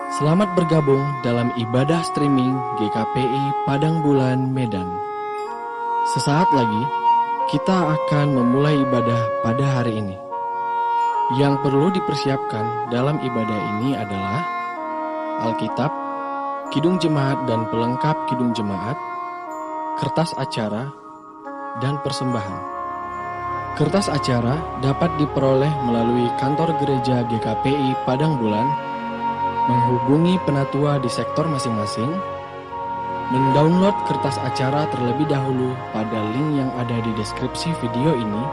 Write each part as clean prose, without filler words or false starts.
Selamat bergabung dalam ibadah streaming GKPI Padang Bulan Medan. Sesaat lagi, kita akan memulai ibadah pada hari ini. Yang perlu dipersiapkan dalam ibadah ini adalah Alkitab, Kidung Jemaat dan pelengkap Kidung Jemaat, kertas acara, dan persembahan. Kertas acara dapat diperoleh melalui kantor gereja GKPI Padang Bulan, menghubungi penatua di sektor masing-masing, mendownload kertas acara terlebih dahulu pada link yang ada di deskripsi video ini,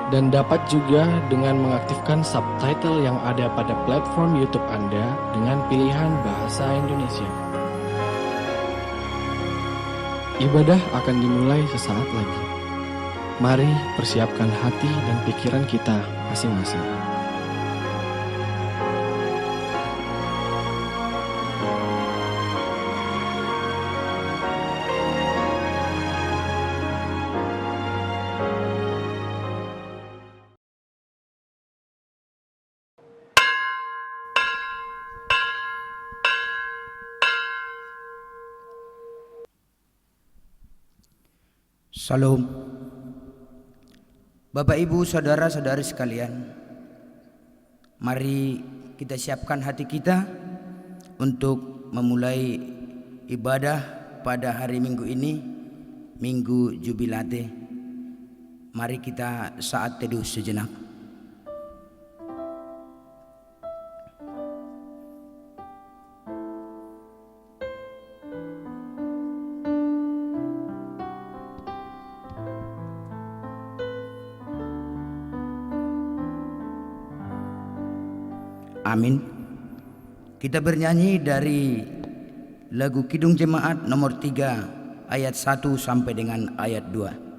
dan dapat juga dengan mengaktifkan subtitle yang ada pada platform YouTube Anda dengan pilihan bahasa Indonesia. Ibadah akan dimulai sesaat lagi. Mari persiapkan hati dan pikiran kita masing-masing. Salam. Bapak Ibu saudara-saudari sekalian, mari kita siapkan hati kita untuk memulai ibadah pada hari Minggu ini, Minggu Jubilate. Mari kita saat teduh sejenak. Amin. Kita bernyanyi dari lagu Kidung Jemaat nomor 3 ayat 1 sampai dengan ayat 2.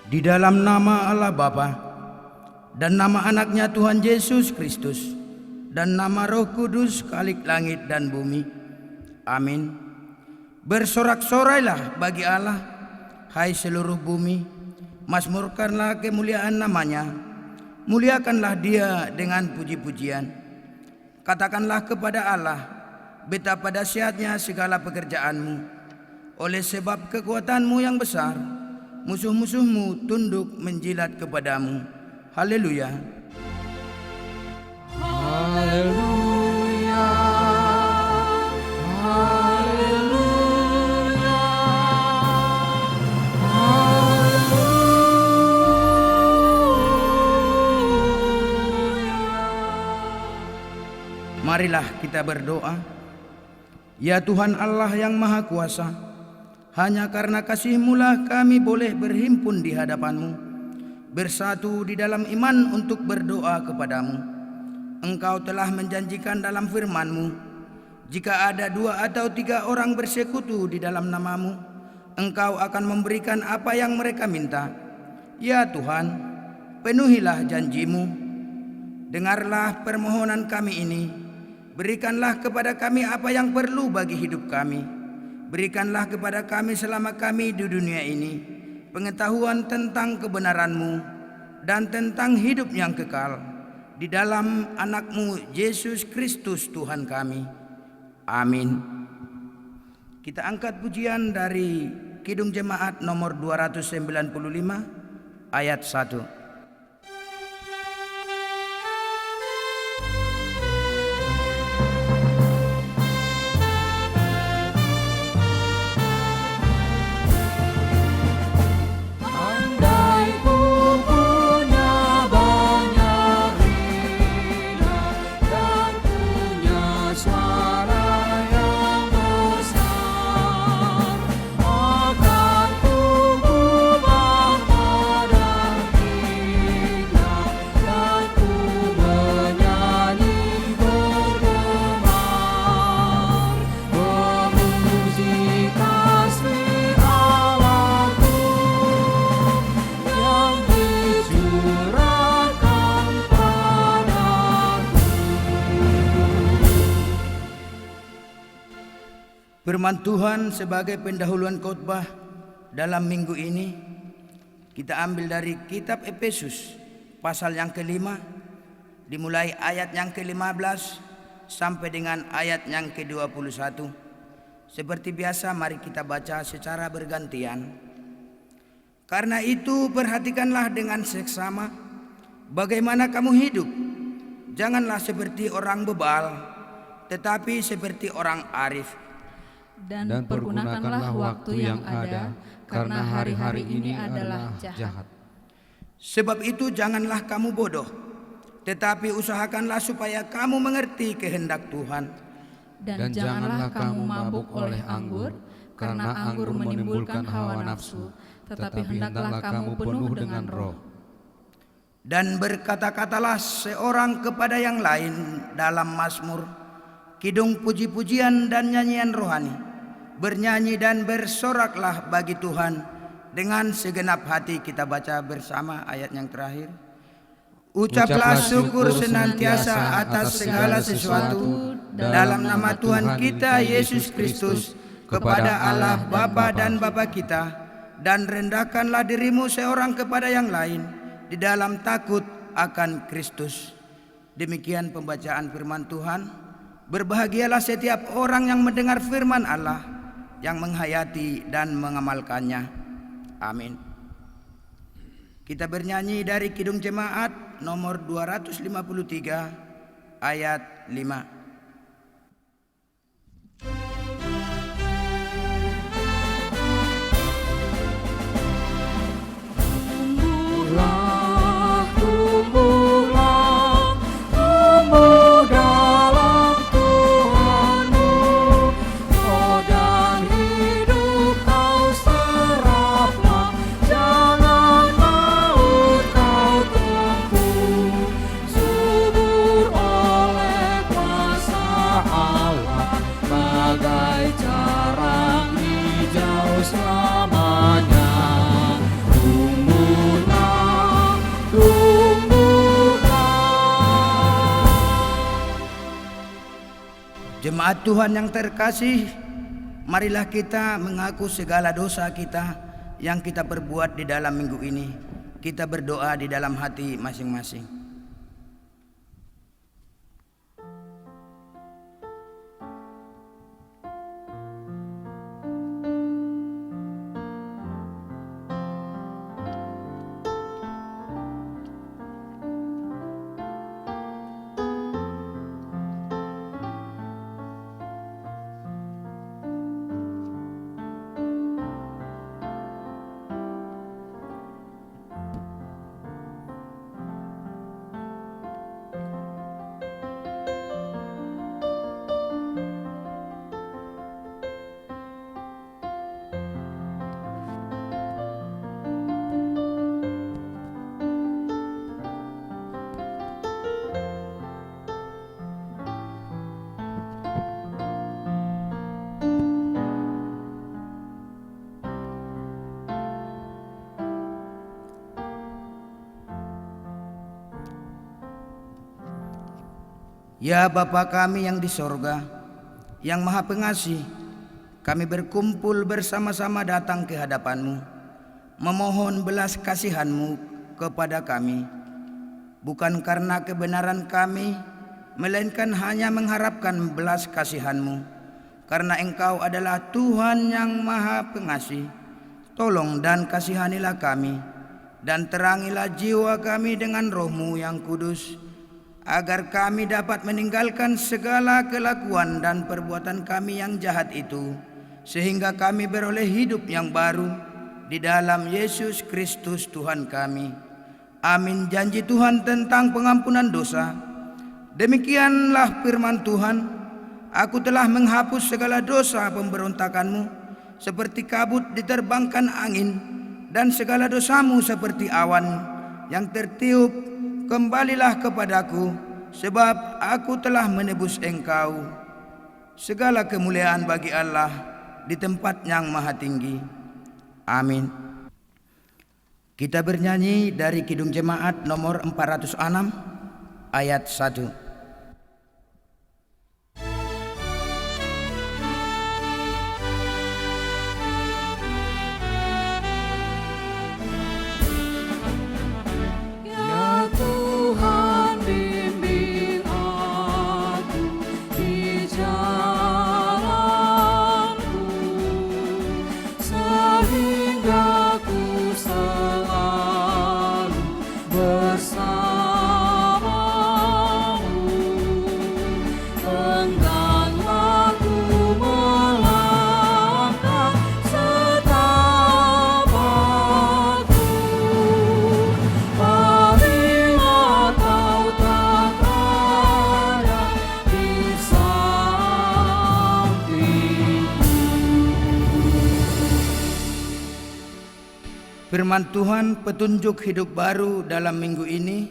Di dalam nama Allah Bapa dan nama anaknya Tuhan Yesus Kristus dan nama Roh Kudus Khalik langit dan bumi. Amin. Bersorak-sorailah bagi Allah, hai seluruh bumi, mazmurkanlah kemuliaan namanya, muliakanlah Dia dengan puji-pujian. Katakanlah kepada Allah, betapa dahsyatnya segala pekerjaanmu, oleh sebab kekuatanmu yang besar, musuh-musuhmu tunduk menjilat kepadamu. Haleluya. Haleluya. Haleluya. Haleluya. Marilah kita berdoa. Ya Tuhan Allah yang Maha Kuasa, hanya karena kasih-Mu lah kami boleh berhimpun di hadapan-Mu, bersatu di dalam iman untuk berdoa kepadamu. Engkau telah menjanjikan dalam firman-Mu, jika ada 2 atau 3 orang bersekutu di dalam nama-Mu, Engkau akan memberikan apa yang mereka minta. Ya Tuhan, penuhilah janji-Mu. dengarlah permohonan kami ini. Berikanlah kepada kami apa yang perlu bagi hidup kami. Berikanlah kepada kami selama kami di dunia ini pengetahuan tentang kebenaran-Mu dan tentang hidup yang kekal. Di dalam anak-Mu Yesus Kristus Tuhan kami. Amin. Kita angkat pujian dari Kidung Jemaat nomor 295 ayat 1. Firman Tuhan sebagai pendahuluan khotbah dalam minggu ini kita ambil dari kitab Efesus pasal yang kelima, dimulai ayat yang ke-15 sampai dengan ayat yang ke-21. Seperti biasa mari kita baca secara bergantian. Karena itu perhatikanlah dengan seksama bagaimana kamu hidup. Janganlah seperti orang bebal, tetapi seperti orang arif. Dan pergunakanlah waktu yang ada, karena hari-hari ini adalah jahat. Sebab itu janganlah kamu bodoh, tetapi usahakanlah supaya kamu mengerti kehendak Tuhan. Dan janganlah kamu mabuk oleh anggur, karena anggur menimbulkan hawa nafsu, tetapi hendaklah kamu penuh dengan Roh. Dan berkata-katalah seorang kepada yang lain dalam mazmur, kidung puji-pujian dan nyanyian rohani. Bernyanyi dan bersoraklah bagi Tuhan dengan segenap hati. Kita baca bersama ayat yang terakhir. Ucaplah syukur senantiasa atas segala sesuatu dalam nama Tuhan kita Yesus Kristus kepada Allah Bapa dan Bapa kita, dan rendahkanlah dirimu seorang kepada yang lain di dalam takut akan Kristus. Demikian pembacaan firman Tuhan. Berbahagialah setiap orang yang mendengar firman Allah, yang menghayati dan mengamalkannya. Amin. Kita bernyanyi dari Kidung Jemaat nomor 253 ayat 5. Jemaat Tuhan yang terkasih, marilah kita mengaku segala dosa kita yang kita perbuat di dalam minggu ini. Kita berdoa di dalam hati masing-masing. Ya Bapa kami yang di sorga, yang Maha Pengasih, kami berkumpul bersama-sama datang ke hadapan-Mu, memohon belas kasihan-Mu kepada kami, bukan karena kebenaran kami, melainkan hanya mengharapkan belas kasihan-Mu, karena Engkau adalah Tuhan yang Maha Pengasih. Tolong dan kasihanilah kami, dan terangilah jiwa kami dengan Roh-Mu yang kudus, agar kami dapat meninggalkan segala kelakuan dan perbuatan kami yang jahat itu, sehingga kami beroleh hidup yang baru di dalam Yesus Kristus Tuhan kami. Amin. Janji Tuhan tentang pengampunan dosa. Demikianlah firman Tuhan, aku telah menghapus segala dosa pemberontakanmu, seperti kabut diterbangkan angin, dan segala dosamu seperti awan yang tertiup. Kembalilah kepadaku, sebab aku telah menebus engkau. Segala kemuliaan bagi Allah di tempat yang maha tinggi. Amin. Kita bernyanyi dari Kidung Jemaat nomor 406 ayat 1. Firman Tuhan petunjuk hidup baru dalam minggu ini,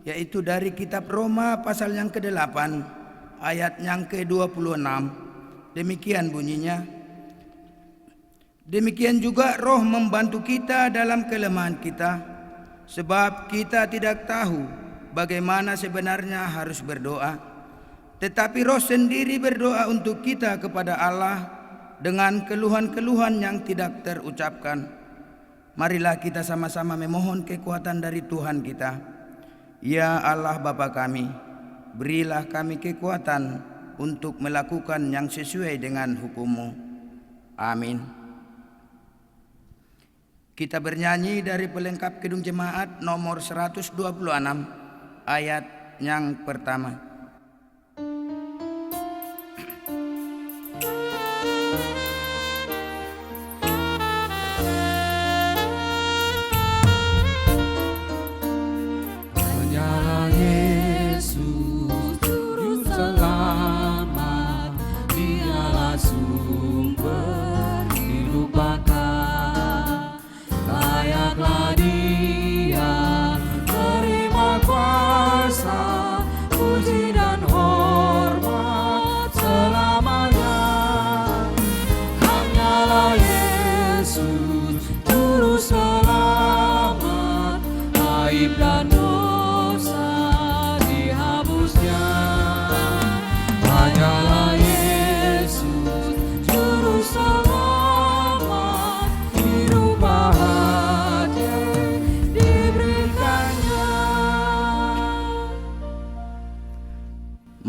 yaitu dari kitab Roma pasal yang ke-8 ayat yang ke-26. Demikian bunyinya, demikian juga Roh membantu kita dalam kelemahan kita, sebab kita tidak tahu bagaimana sebenarnya harus berdoa, tetapi Roh sendiri berdoa untuk kita kepada Allah dengan keluhan-keluhan yang tidak terucapkan. Marilah kita sama-sama memohon kekuatan dari Tuhan kita. Ya Allah Bapa kami, berilah kami kekuatan untuk melakukan yang sesuai dengan hukum-Mu. Amin. Kita bernyanyi dari pelengkap Kidung Jemaat nomor 126 ayat yang pertama.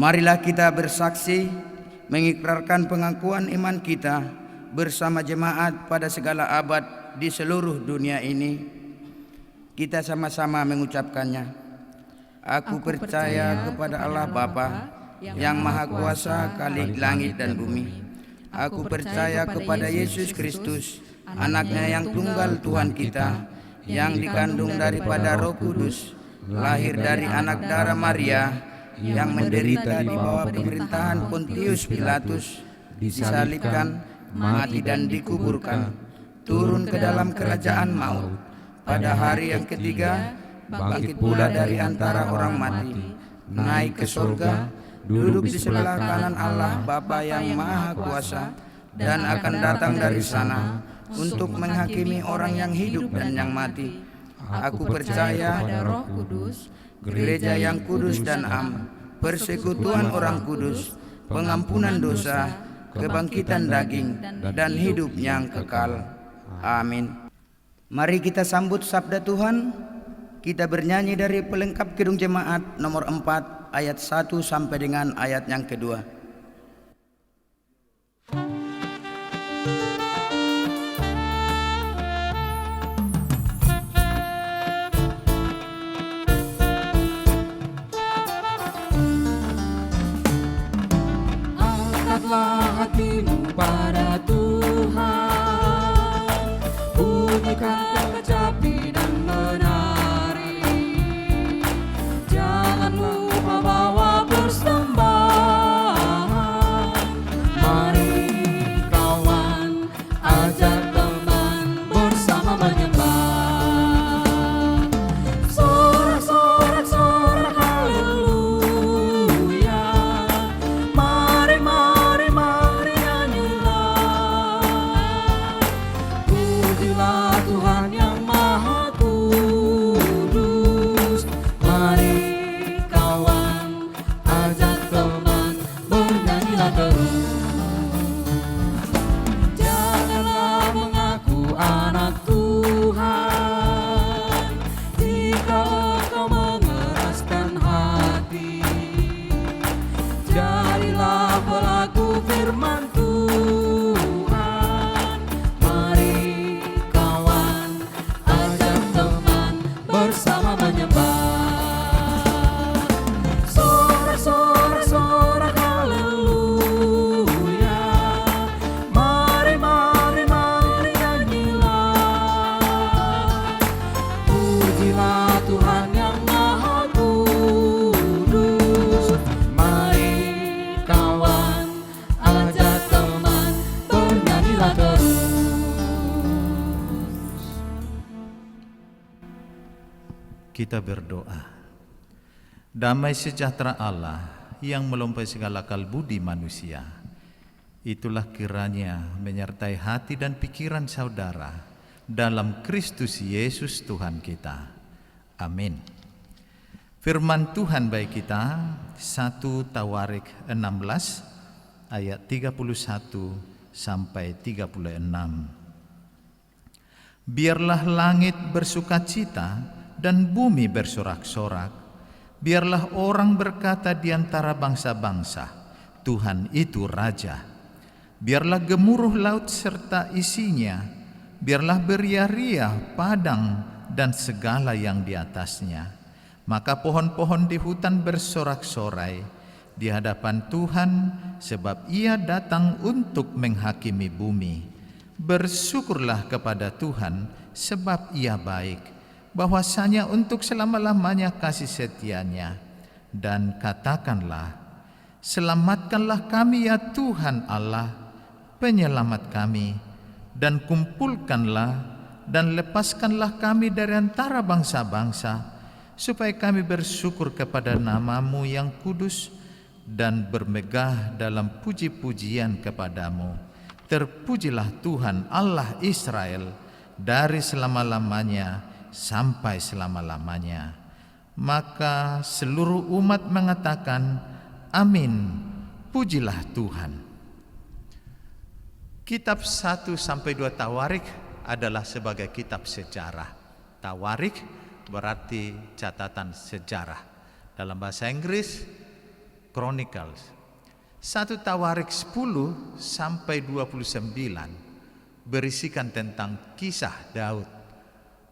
Marilah kita bersaksi mengikrarkan pengakuan iman kita bersama jemaat pada segala abad di seluruh dunia ini. Kita sama-sama mengucapkannya. Aku percaya kepada Allah Bapa yang Maha Kuasa Khalik langit dan bumi. Aku percaya kepada Yesus Kristus, anaknya yang tunggal Tuhan kita, yang dikandung daripada Roh Kudus, lahir dari anak darah Maria, yang menderita di bawah pemerintahan Pontius Pilatus, disalibkan, mati dan dikuburkan, turun ke dalam kerajaan maut, pada hari yang ketiga bangkit pula dari antara orang mati, naik ke surga, duduk di sebelah kanan Allah Bapa yang Maha Kuasa, dan akan datang dari sana untuk menghakimi orang yang hidup dan yang mati. Aku percaya pada Roh Kudus, gereja yang kudus dan am, persekutuan orang kudus, pengampunan dosa, kebangkitan daging, dan hidup yang kekal. Amin. Mari kita sambut sabda Tuhan. Kita bernyanyi dari pelengkap Kidung Jemaat nomor 4 ayat 1 sampai dengan ayat yang kedua. Angkatlah hatimu pada Tuhan, bunyikan kecapi dan menari. Jangan lupa bawa persembahan. Mari kawan, ajak teman bersama menyembah. Sorak-sorak haleluya. Mari nyanyilah. Pujilah Tuhan yang Maha Kudus. Mari kawan, ajak teman bernyanyilah terus. Janganlah mengaku anak Tuhan jika engkau mengeraskan hati. Jadilah pelaku firman Tuhan. Mari kawan, ajak teman bersama menyembah. Sorak-sorak haleluya. Mari nyanyilah. Pujilah Tuhan yang Maha Kudus. Mari kawan, ajak teman bernyanyilah terus. Kita berdoa. Damai sejahtera Allah yang melampaui segala akal budi manusia, itulah kiranya menyertai hati dan pikiran saudara dalam Kristus Yesus Tuhan kita. Amin. Firman Tuhan bagi kita 1 Tawarik 16 ayat 31 sampai 36. Biarlah langit bersukacita dan bumi bersorak-sorak. Biarlah orang berkata di antara bangsa-bangsa, Tuhan itu Raja. Biarlah gemuruh laut serta isinya. Biarlah beria-ria padang dan segala yang di atasnya. Maka pohon-pohon di hutan bersorak-sorai di hadapan Tuhan, sebab Ia datang untuk menghakimi bumi. Bersyukurlah kepada Tuhan, sebab Ia baik, bahwasanya untuk selama-lamanya kasih setianya. Dan katakanlah, selamatkanlah kami ya Tuhan Allah, penyelamat kami, dan kumpulkanlah dan lepaskanlah kami dari antara bangsa-bangsa, supaya kami bersyukur kepada nama-Mu yang kudus dan bermegah dalam puji-pujian kepadamu. Terpujilah Tuhan Allah Israel dari selama-lamanya sampai selama-lamanya. Maka seluruh umat mengatakan, Amin, pujilah Tuhan. Kitab 1-2 Tawarik adalah sebagai kitab sejarah. Tawarik berarti catatan sejarah. Dalam bahasa Inggris, Chronicles. 1 Tawarik 10-29 berisikan tentang kisah Daud.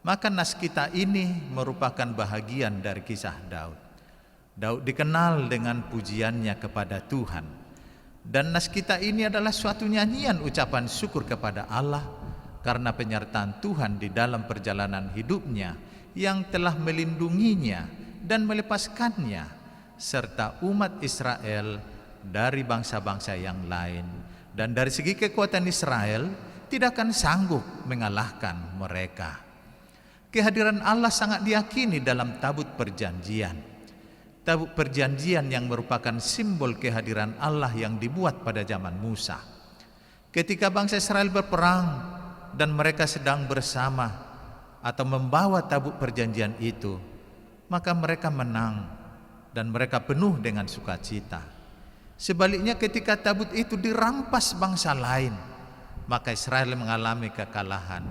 Maka naskita ini merupakan bahagian dari kisah Daud. Daud dikenal dengan pujiannya kepada Tuhan. Dan naskita ini adalah suatu nyanyian ucapan syukur kepada Allah karena penyertaan Tuhan di dalam perjalanan hidupnya yang telah melindunginya dan melepaskannya serta umat Israel dari bangsa-bangsa yang lain. Dan dari segi kekuatan Israel tidak akan sanggup mengalahkan mereka. Kehadiran Allah sangat diyakini dalam tabut perjanjian. Tabut perjanjian yang merupakan simbol kehadiran Allah yang dibuat pada zaman Musa. Ketika bangsa Israel berperang dan mereka sedang bersama atau membawa tabut perjanjian itu, maka mereka menang. dan mereka penuh dengan sukacita. Sebaliknya ketika tabut itu dirampas bangsa lain, maka Israel mengalami kekalahan.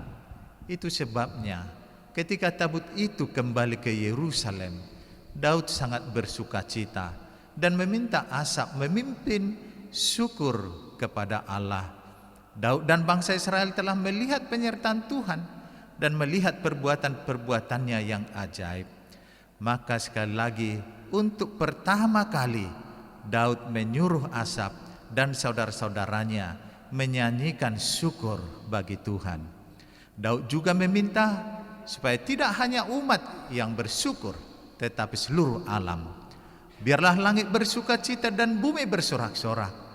Itu sebabnya ketika tabut itu kembali ke Yerusalem, Daud sangat bersukacita dan meminta Asaf memimpin syukur kepada Allah. Daud dan bangsa Israel telah melihat penyertaan Tuhan dan melihat perbuatan-perbuatannya yang ajaib. Maka sekali lagi, untuk pertama kali Daud menyuruh Asaf dan saudara-saudaranya menyanyikan syukur bagi Tuhan. Daud juga meminta supaya tidak hanya umat yang bersyukur, tetapi seluruh alam. Biarlah langit bersukacita dan bumi bersorak-sorak.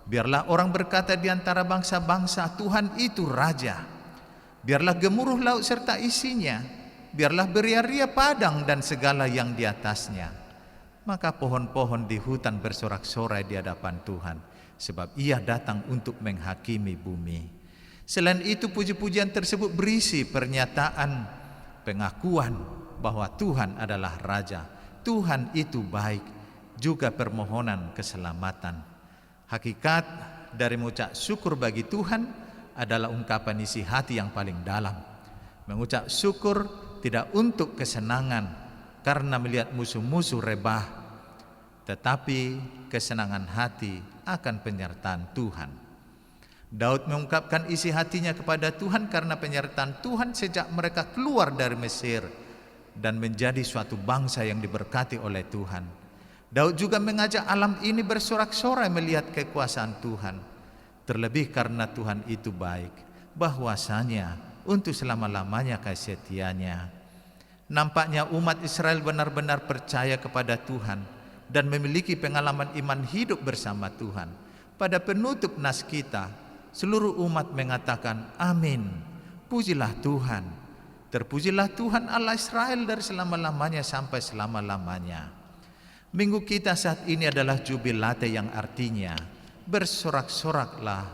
Biarlah orang berkata di antara bangsa-bangsa, Tuhan itu Raja. Biarlah gemuruh laut serta isinya. Biarlah beria-ria padang dan segala yang di atasnya. Maka pohon-pohon di hutan bersorak-sorai di hadapan Tuhan, sebab Ia datang untuk menghakimi bumi. Selain itu, puji-pujian tersebut berisi pernyataan pengakuan bahwa Tuhan adalah Raja, Tuhan itu baik, juga permohonan keselamatan. Hakikat dari mengucap syukur bagi Tuhan adalah ungkapan isi hati yang paling dalam. Mengucap syukur tidak untuk kesenangan karena melihat musuh-musuh rebah, tetapi kesenangan hati akan penyertaan Tuhan. Daud mengungkapkan isi hatinya kepada Tuhan karena penyertaan Tuhan sejak mereka keluar dari Mesir dan menjadi suatu bangsa yang diberkati oleh Tuhan. Daud juga mengajak alam ini bersorak-sorai melihat kekuasaan Tuhan. Terlebih karena Tuhan itu baik, bahwasanya untuk selama-lamanya kasih setia-Nya. Nampaknya umat Israel benar-benar percaya kepada Tuhan dan memiliki pengalaman iman hidup bersama Tuhan. Pada penutup nas kita, seluruh umat mengatakan amin. Pujilah Tuhan. Terpujilah Tuhan Allah Israel dari selama-lamanya sampai selama-lamanya. Minggu kita saat ini adalah jubilate yang artinya bersorak-soraklah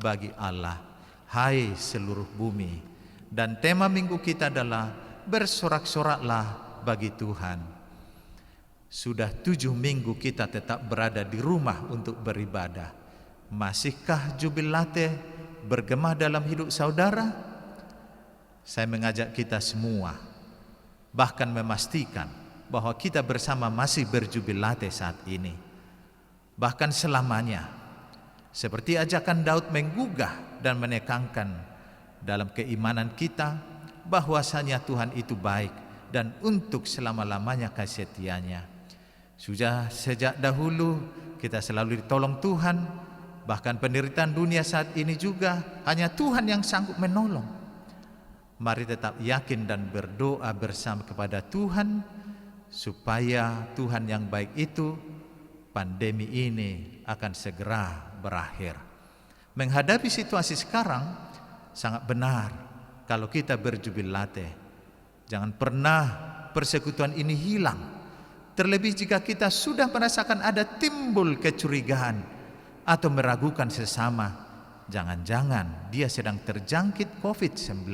bagi Allah, hai seluruh bumi. Dan tema minggu kita adalah bersorak-soraklah bagi Tuhan. Sudah 7 minggu kita tetap berada di rumah untuk beribadah. Masihkah jubilate bergema dalam hidup saudara? Saya mengajak kita semua, bahkan memastikan bahwa kita bersama masih berjubilate saat ini, bahkan selamanya. Seperti ajakan Daud menggugah dan menekankan dalam keimanan kita bahwasanya Tuhan itu baik dan untuk selama-lamanya kasih setia-Nya. Sudah sejak dahulu kita selalu ditolong Tuhan, bahkan penderitaan dunia saat ini juga hanya Tuhan yang sanggup menolong. Mari tetap yakin dan berdoa bersama kepada Tuhan supaya Tuhan yang baik itu, pandemi ini akan segera berakhir. Menghadapi situasi sekarang sangat benar kalau kita berjubilate. Jangan pernah persekutuan ini hilang. Terlebih jika kita sudah merasakan ada timbul kecurigaan atau meragukan sesama, jangan-jangan dia sedang terjangkit COVID-19.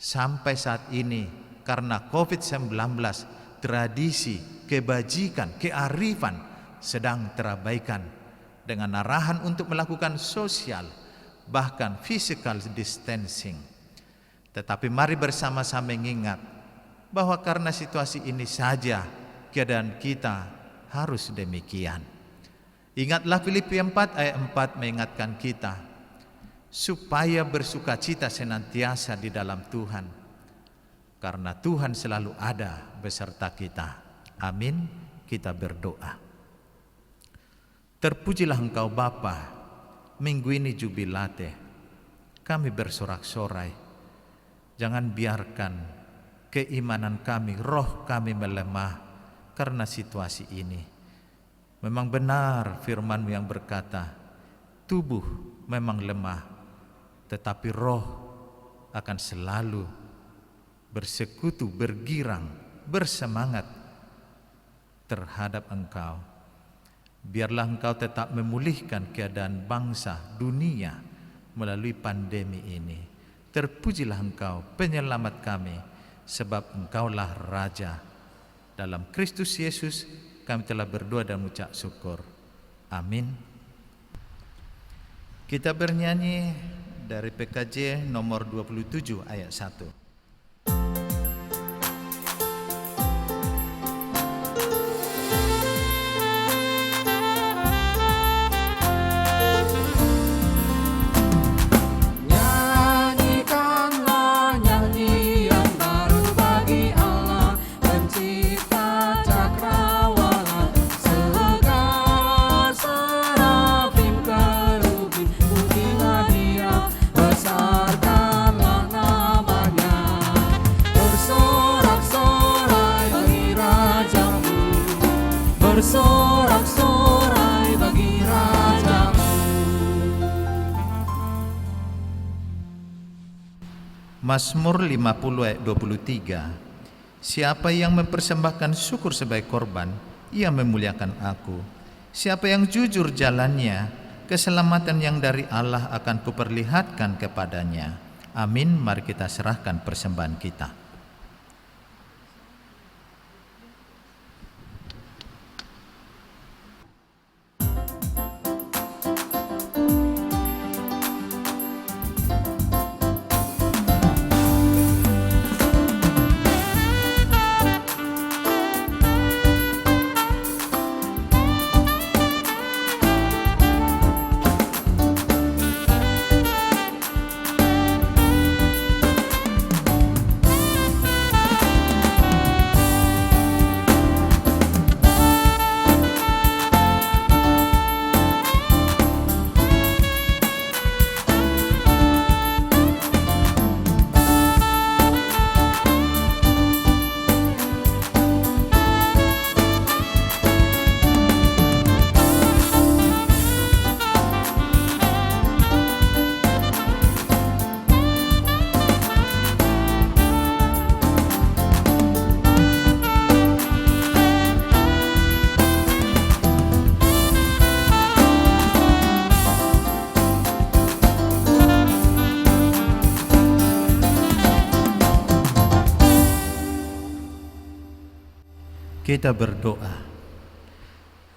Sampai saat ini karena COVID-19, tradisi, kebajikan, kearifan sedang terabaikan dengan arahan untuk melakukan sosial, bahkan physical distancing. Tetapi mari bersama-sama mengingat bahwa karena situasi ini saja keadaan kita harus demikian. Ingatlah Filipi 4 ayat 4 mengingatkan kita supaya bersukacita senantiasa di dalam Tuhan, karena Tuhan selalu ada beserta kita. Amin. Kita berdoa. Terpujilah Engkau Bapa, minggu ini jubilate. Kami bersorak-sorai. Jangan biarkan keimanan kami, roh kami melemah karena situasi ini. Memang benar firman-Mu yang berkata, tubuh memang lemah, tetapi roh akan selalu bersekutu, bergirang, bersemangat terhadap Engkau. Biarlah Engkau tetap memulihkan keadaan bangsa, dunia melalui pandemi ini. Terpujilah Engkau, penyelamat kami, sebab Engkaulah Raja. Dalam Kristus Yesus kami telah berdoa dan mengucap syukur. Amin. Kita bernyanyi dari PKJ nomor 27 ayat 1. Bersorak-sorai bagi Raja-Mu. Mazmur 50 ayat 23. Siapa yang mempersembahkan syukur sebagai korban, ia memuliakan aku. Siapa yang jujur jalannya, keselamatan yang dari Allah akan kuperlihatkan kepadanya. Amin. Mari kita serahkan persembahan kita. Kita berdoa.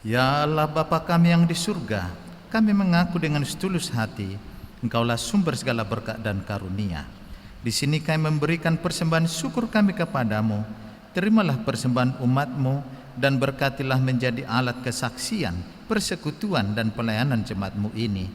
Ya Allah Bapa kami yang di surga, kami mengaku dengan setulus hati, Engkaulah sumber segala berkat dan karunia. Di sini kami memberikan persembahan syukur kami kepadamu. Terimalah persembahan umat-Mu dan berkatilah menjadi alat kesaksian, persekutuan dan pelayanan jemaat-Mu ini.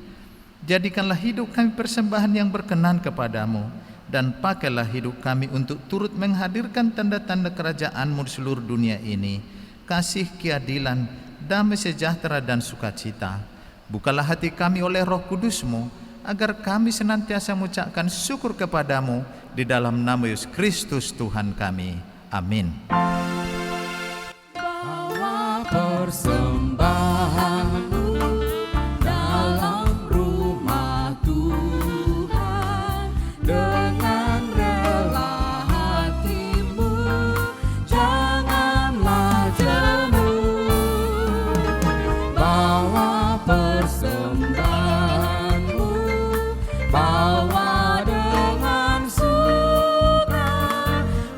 Jadikanlah hidup kami persembahan yang berkenan kepadamu, dan pakailah hidup kami untuk turut menghadirkan tanda-tanda kerajaan-Mu di seluruh dunia ini, kasih, keadilan, damai sejahtera dan sukacita. Bukalah hati kami oleh Roh Kudus-Mu, agar kami senantiasa mengucapkan syukur kepadamu di dalam nama Yesus Kristus Tuhan kami. Amin. Bawa persembahanmu dalam rumah Tuhan, dengan rela hatimu, janganlah jemu. Bawa persembahanmu, bawa dengan suka,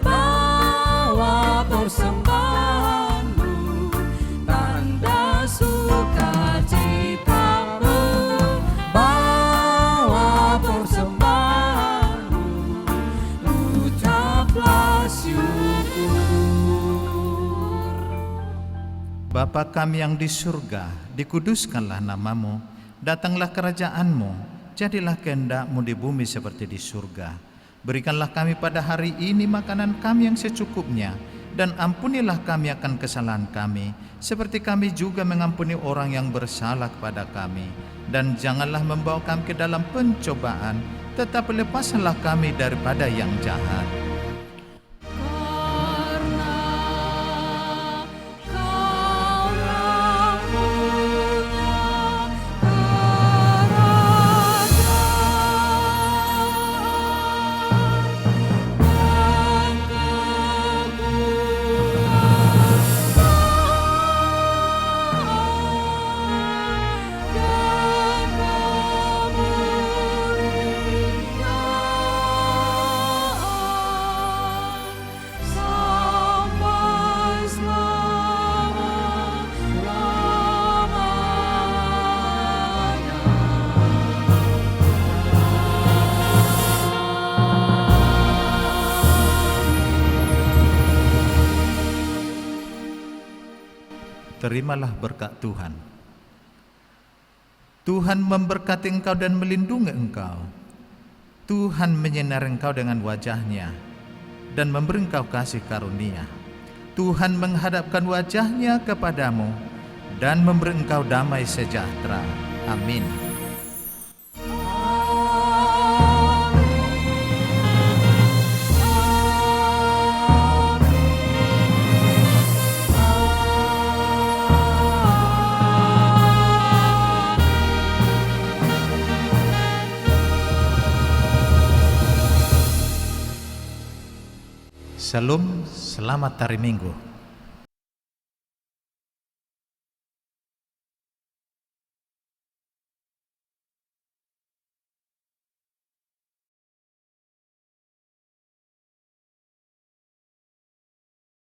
bawa persembahanmu, tanda sukacitamu, bawa persembahanmu, ucaplah syukur. Bapa kami yang di surga, dikuduskanlah namamu, datanglah kerajaan-Mu, jadilah kehendak-Mu di bumi seperti di surga. Berikanlah kami pada hari ini makanan kami yang secukupnya, dan ampunilah kami akan kesalahan kami, seperti kami juga mengampuni orang yang bersalah kepada kami. Dan janganlah membawa kami ke dalam pencobaan, tetapi lepaskanlah kami daripada yang jahat. terimalah berkat Tuhan. Tuhan memberkati engkau dan melindungi engkau. Tuhan menyinari engkau dengan wajah-Nya dan memberi engkau kasih karunia. Tuhan menghadapkan wajah-Nya kepadamu dan memberi engkau damai sejahtera. Amin. Shalom, selamat hari Minggu.